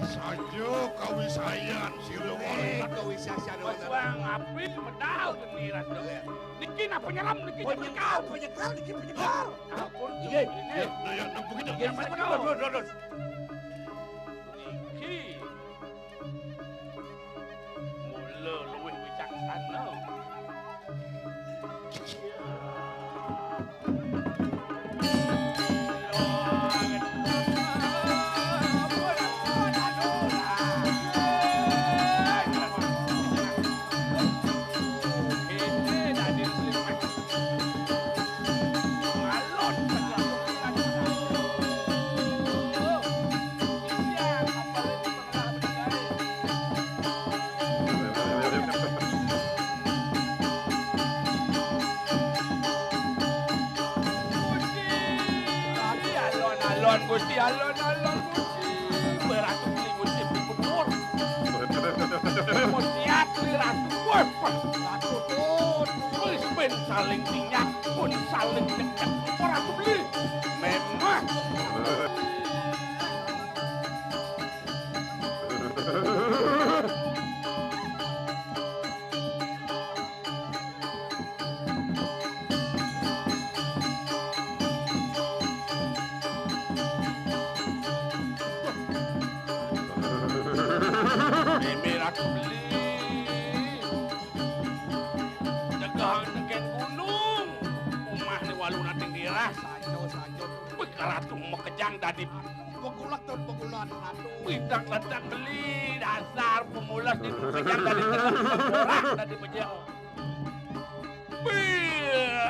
Saja kawisayan Sirewali. Kawisayan api medal geni ratu. Niki na penyelam niki penyekal niki penyekal. Ampun Iya. Ya nampu kita. Ya mana Niki. Mula luwih bijaksana. Gusti alon Gusti beratu beli Gusti penur mutiat beli ratu ratu pun saling minyak pun saling dekat ratu beli memang aku beli jagaan negen gunung rumah ni waluna tinggiras sajo bekaratu mekejang dadi pengulak tahun pengulan ratu widak ledak beli dasar pemulas di mekejang dadi orang dadi bejau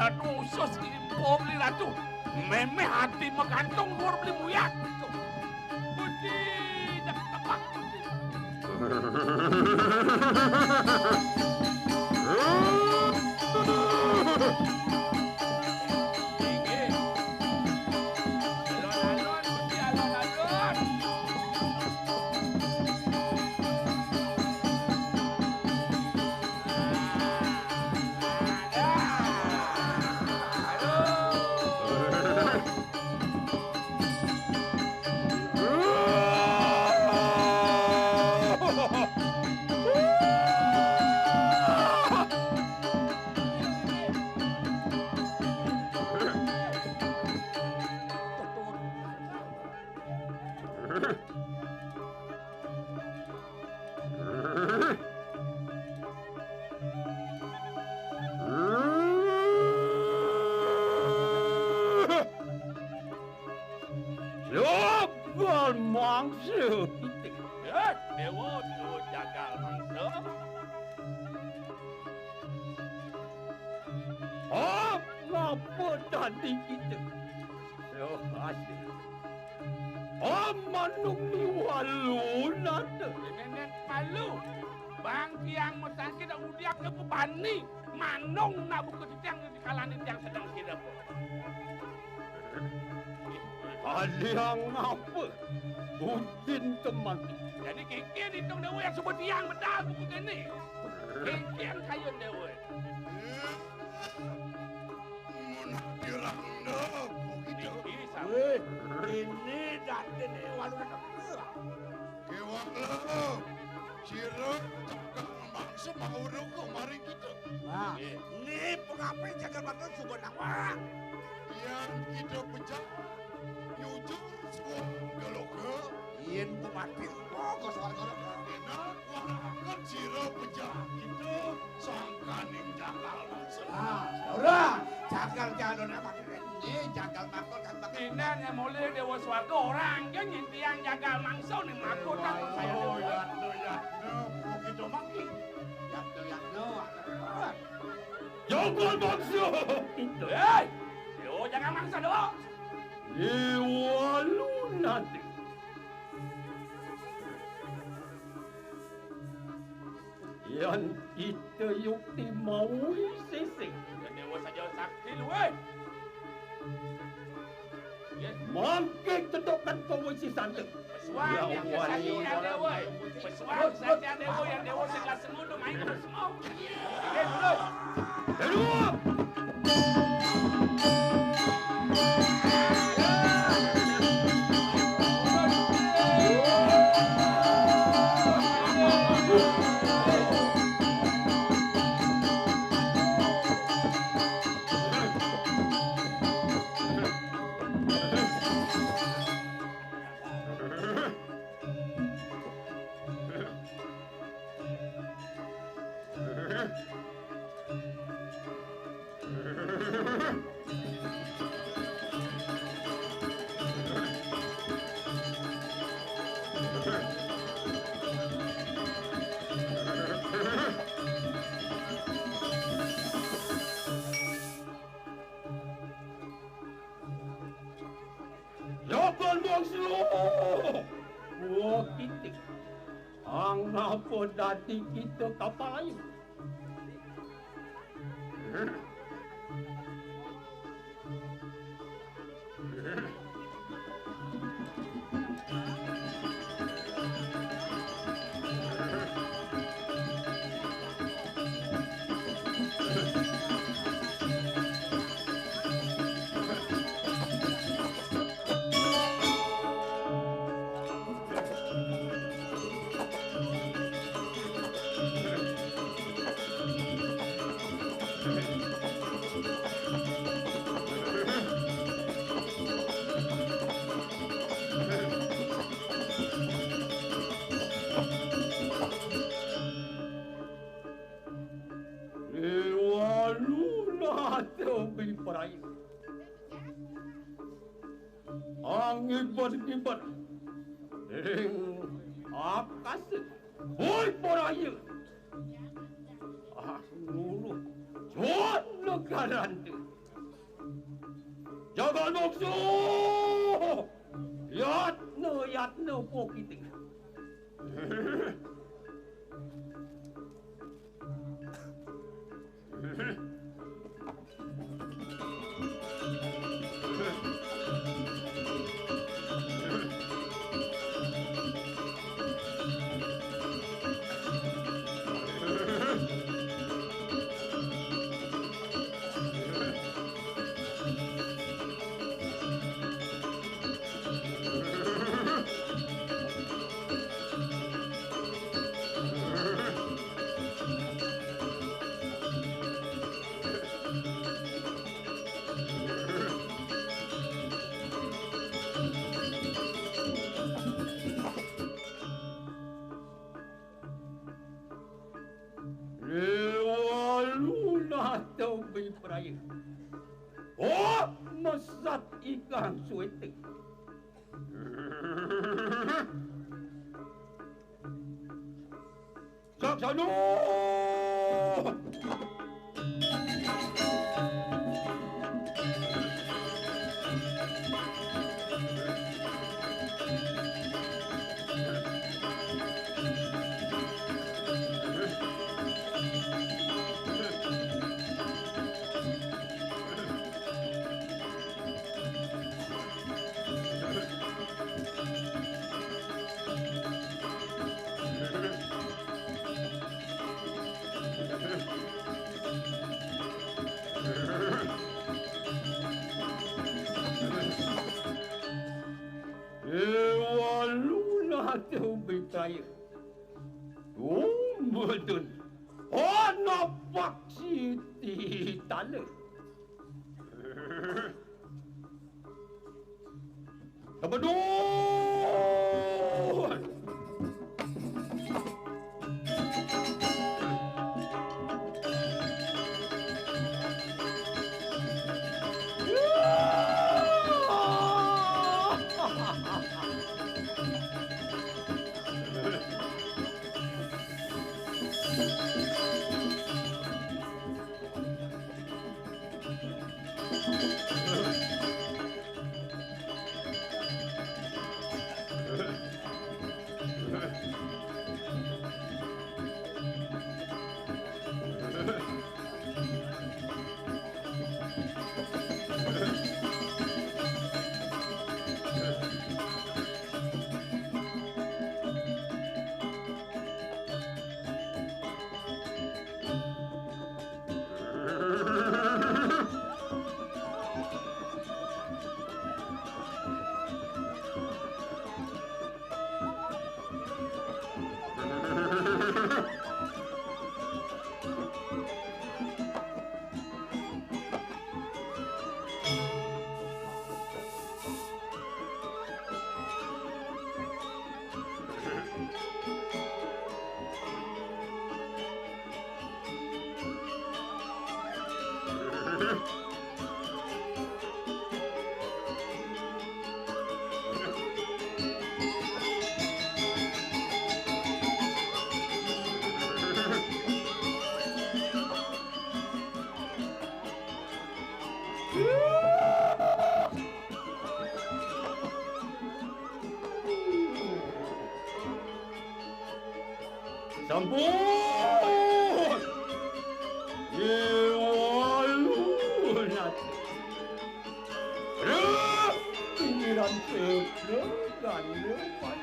aduh sos impo beli ratu meme hati menggantung luar beli muyak budi dak tepak Dewa jagal mangsa. Ngapa tadi kita? Hasil. Manung ni walu nada. Nenek malu. Bang tiang mesan kita udiak ke pebani. Manung nak buka tiang di kalani tiang sedang kita pun. Aliang apa? Udin teman. Jadi kikian itu dewa yang sebut tiang medal buku ini. Kikian kayun dewa. Dirang dah begitu. Ini dah ini walau nak Kewak lah. Sirap takkan mangsa mau rukuk mari kita. Wah, ini pengapain jaga bangun subur nak Yang kita pecah. Nyujuk semua kalau ke. Ien pemati. Kau soal kalau ke. Enak walakan sirap pecah. Kita sangkaning jakal mangsa. Udah, jagal jalur apa ini jagal makot kan pakai. Ini yang mulai dewa swarga orang je nyintiang jagal mangsa ni makot kan saya. Begitu maki. Jagal mangsa. Hei, yo jangan mangsa doa. Walu nanti. Yang kita yukti maui sising. Dewa saja sakti lu. Mangkik tentukan kau si santai. Pesuang yang kesatu yang dewa. Pesuang saja dewa yang dewa sekelas semudu main terus semua. Dulu. Jangan bangsa! Wah kita. Ang apa dati kita kapal lain. Ang ibat-ibat ing akas boy poraya nuru jod negarante jagal mokso yatno pokite Peraya. Oh, mesat ikan suete. Saksano! Berkaya. Oh, betul. Oh, nampak Siti Tala. Kebetulan. Sampun! Yewalunat! Pinggiran sebelah depan.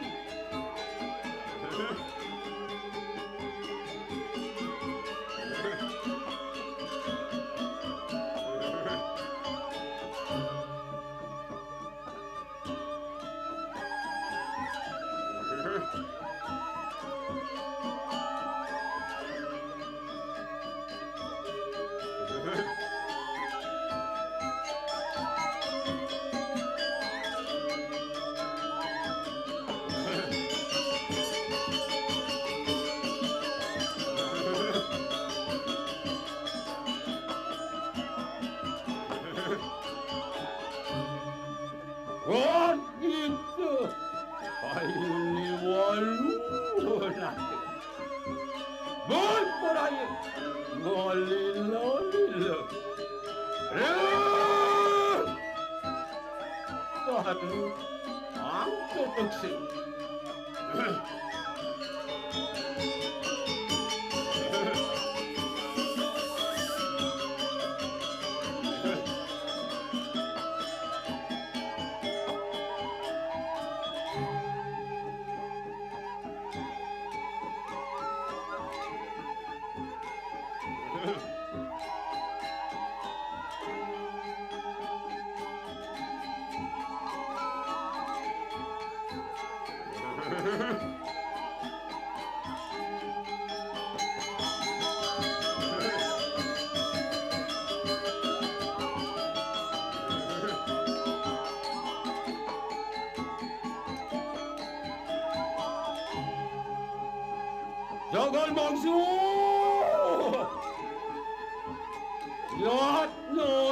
Oh gitu. Ayuni walunat. Berperaya. Ngolilo-lilo. Baru angkut uksi. Jangan mangsu. Yatno.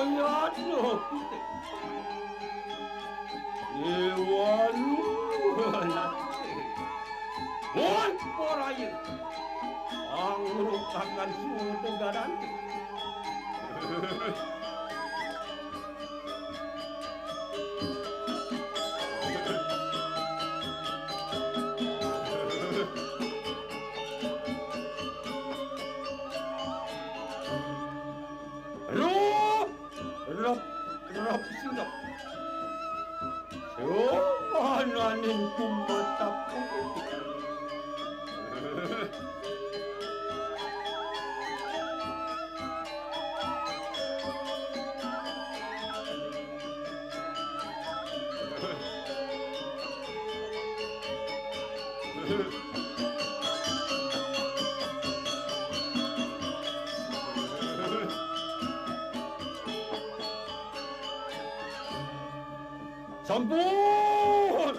Yewalunat. Mohon poraya. Angrupakan sudegaran. Rap silap. Sumananin kumatap ko. Sampun!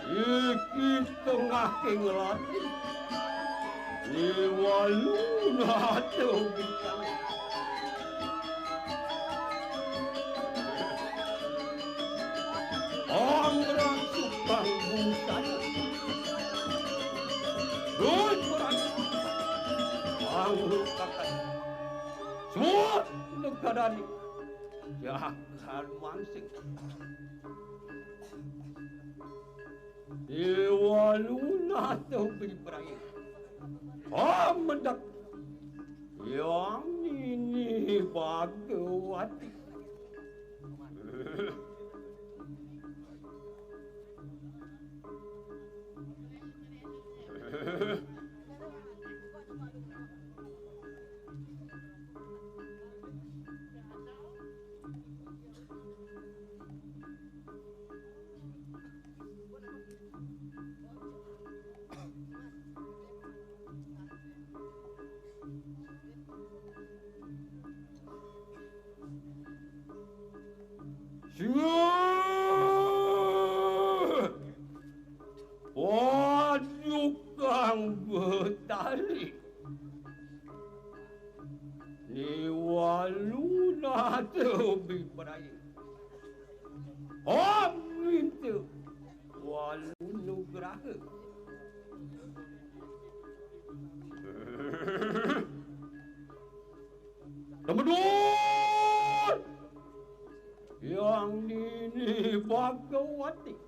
Iki tengah kengelati. Yewalunat bintang. Anggrang sukang busana. Good perang. Angrupakan. Semua negara ini. Jangan mangsing. Yewalunat berperang. Mendak. Yang ini Bhagawati. Natu Bibray. Om Mintu. Walunugraha. Nomor 2 yang ini Bhagawati.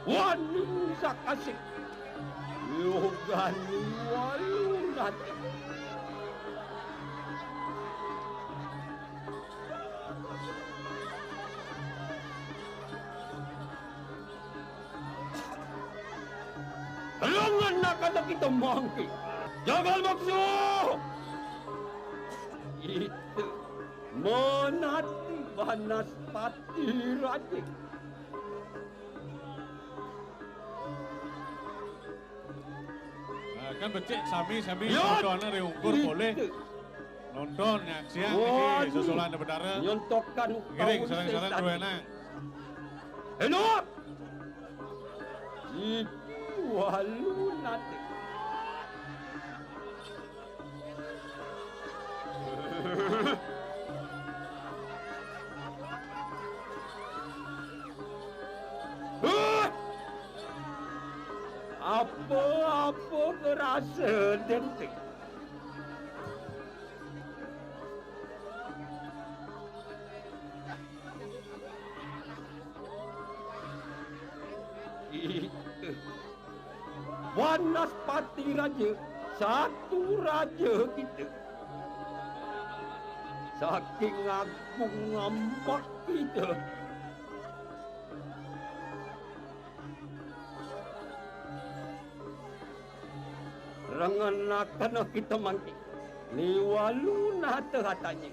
waning sakasik. Yogani walunati. Alangan na kada kita mangki. Jagal makso! Itu menati Banaspati Raja. Kan becik sami Ya, nonton reungkur boleh nonton nyaksian Waduh. iki susulan bedara Nyontokan giring sareng-sareng dua enang. Enak! Itu walunati. Apa-apa kerasa dentik. Itu Banaspati Raja, satu raja kita. Saking agung ngambak kita. Rangan kita mangki. Ni waluna terhatanya.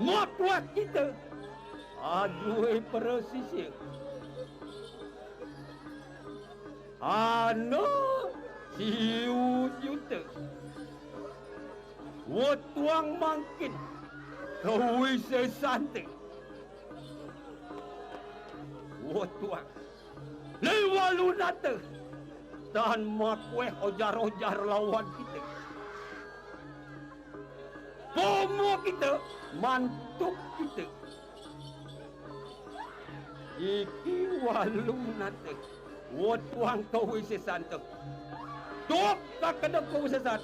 Makuat kita. Aduh persisir. Ano siu juta. Wotuang mangkin. Kawi sesante. Wotuang. Ni waluna ter. Dan makueh ojar-ojar lawan kita. Pomo kita, mantuk kita. Iki walung nate. Wotuang kau sesante. Tok tak kena kau sesat.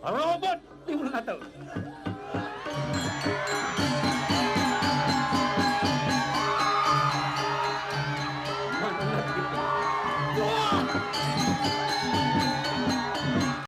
Robot tiul nate.